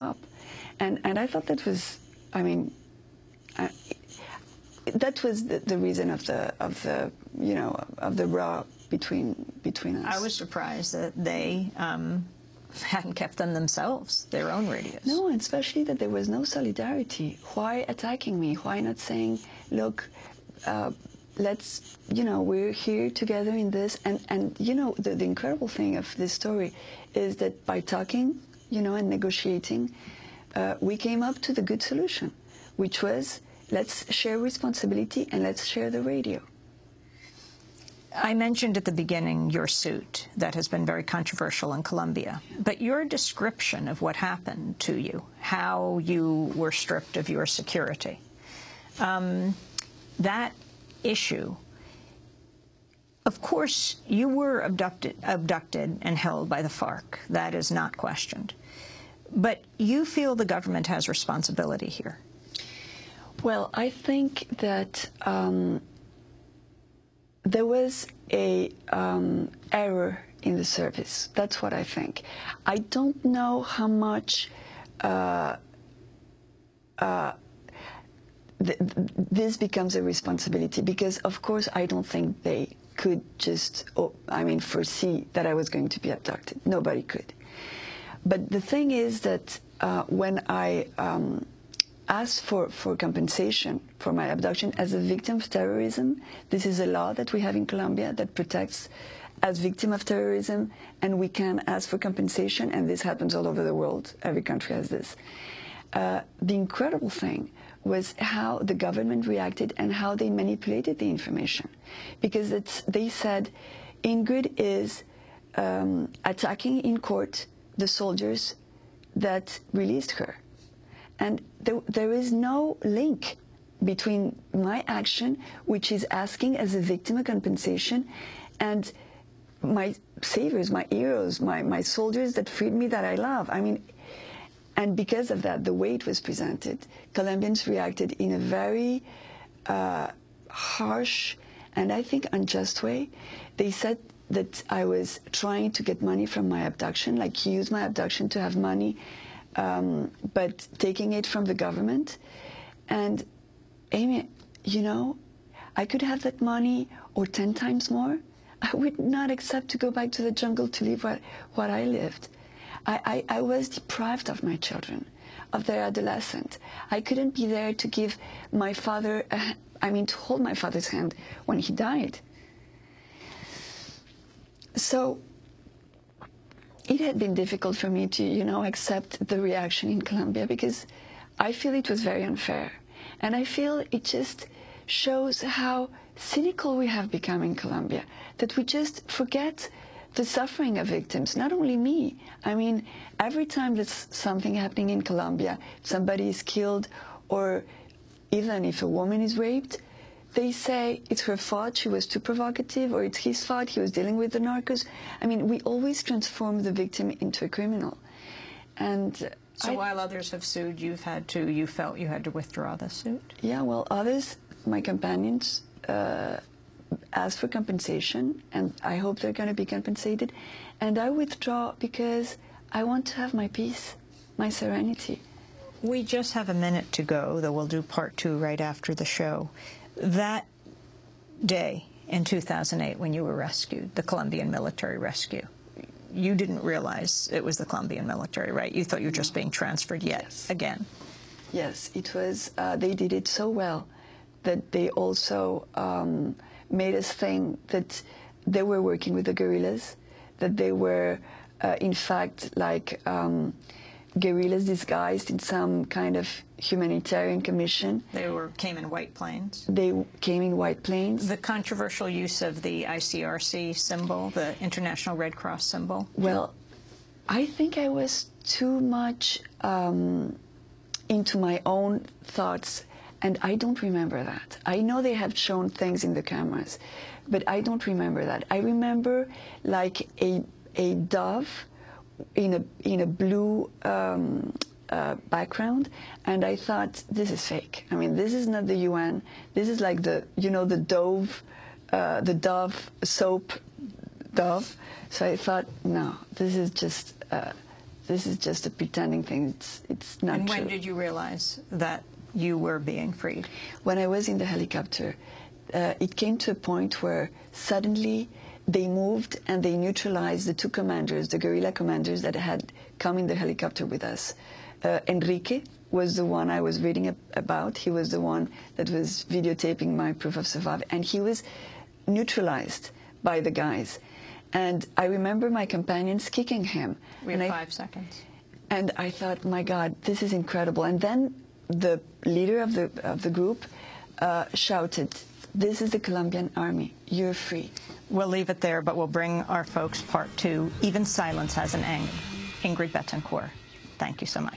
up. And I thought that was, I mean, that was the reason of the you know, of the row between us. I was surprised that they hadn't kept them themselves, their own radios. No, and especially that there was no solidarity. Why attacking me? Why not saying, look, let's, you know, we're here together in this. And you know, the incredible thing of this story is that by talking, you know, and negotiating, we came up to the good solution, which was, let's share responsibility and let's share the radio. I mentioned at the beginning your suit that has been very controversial in Colombia, but your description of what happened to you, how you were stripped of your security, that issue, of course, you were abducted and held by the FARC. That is not questioned. But you feel the government has responsibility here. Well, I think that there was a error in the service. That's what I think. I don't know how much this becomes a responsibility, because, of course, I don't think they could just, foresee that I was going to be abducted. Nobody could. But the thing is that when I asked for compensation for my abduction as a victim of terrorism, this is a law that we have in Colombia that protects as victim of terrorism, and we can ask for compensation, and this happens all over the world. Every country has this. The incredible thing was how the government reacted and how they manipulated the information. Because they said, Ingrid is attacking in court the soldiers that released her. And there is no link between my action, which is asking as a victim a compensation, and my saviors, my heroes, my soldiers that freed me, that I love. I mean, and because of that, the way it was presented, Colombians reacted in a very harsh and I think unjust way. They said that I was trying to get money from my abduction, like use my abduction to have money, but taking it from the government. And Amy, you know, I could have that money or 10 times more. I would not accept to go back to the jungle to live what I lived. I was deprived of my children, of their adolescent. I couldn't be there to give my father, to hold my father's hand when he died. So it had been difficult for me to, you know, accept the reaction in Colombia, because I feel it was very unfair. And I feel it just shows how cynical we have become in Colombia, that we just forget the suffering of victims, not only me. I mean, every time there's something happening in Colombia, somebody is killed, or even if a woman is raped, they say it's her fault, she was too provocative, or it's his fault, he was dealing with the narcos. I mean, we always transform the victim into a criminal. And so while others have sued, you felt you had to withdraw the suit? Yeah, well, others, my companions, asked for compensation, and I hope they're going to be compensated. And I withdraw because I want to have my peace, my serenity. We just have a minute to go, though we'll do part 2 right after the show. That day in 2008 when you were rescued, the Colombian military rescue, you didn't realize it was the Colombian military, right? You thought you were just being transferred again. Yes, it was. They did it so well that they also made us think that they were working with the guerrillas, that they were, in fact, like guerrillas disguised in some kind of humanitarian commission. They came in white planes. They came in white planes. The controversial use of the ICRC symbol, the International Red Cross symbol. Well, I think I was too much into my own thoughts, and I don't remember that. I know they have shown things in the cameras, but I don't remember that. I remember like a dove in a blue background, and I thought, this is fake. I mean, this is not the UN. This is like the Dove soap Dove. So I thought, no, this is just this is just a pretending thing. It's not And true. when did you realize that you were being freed? When I was in the helicopter, it came to a point where suddenly they moved and they neutralized the two commanders, the guerrilla commanders that had come in the helicopter with us. Enrique was the one I was reading about. He was the one that was videotaping my proof of survival, and he was neutralized by the guys. And I remember my companions kicking him. We have 5 seconds. And I thought, my God, this is incredible. And then the leader of the group shouted, "This is the Colombian army. You're free." We'll leave it there, but we'll bring our folks part 2. Even silence has an end. Ingrid Betancourt, thank you so much.